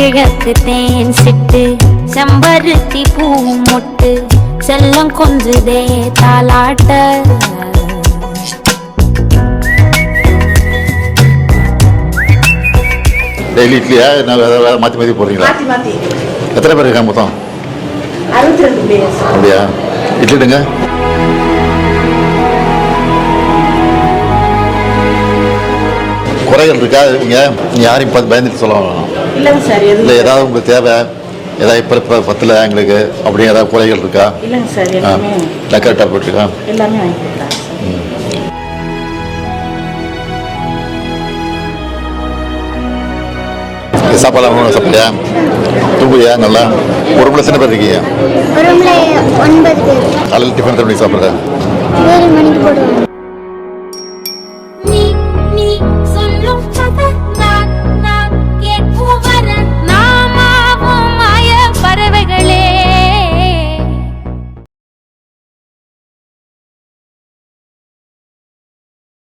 கிழக்கு தேன் சிட்டு செம்பருத்தி பூ மொட்டு செல்லம் கொஞ்சுதே தாலாட்ட. டெய்லி இட்லியா வேற மாற்றி மாற்றி போடுறீங்களா? எத்தனை பேர் இருக்காங்க மொத்தம்? 62 பேர். அப்படியா? இட்லிடுங்க. குறைகள் இருக்கா? நீங்கள் யாரையும் பார்த்து பயந்துட்டு சொல்ல வேணாம். இல்லைங்க சார். இல்லை ஏதாவது உங்களுக்கு தேவை, ஏதாவது இப்போ பத்தில் எங்களுக்கு அப்படி ஏதாவது குறைகள் இருக்கா? இல்லைங்க சார். எல்லாமே கரெக்டாக போட்டுருக்கா? எல்லாமே வாங்கி கொடுத்தாங்க. சாப்பாடு சாப்பிட்றியா? தூங்குறியா? நல்லா. ஒரு ரூமில் எத்தனை பேர் இருக்கீங்க? 9 பேர். காலையில் டிஃபன் எப்படி சாப்பிட்றேன்? 7 மணிக்கு போடுவாங்க.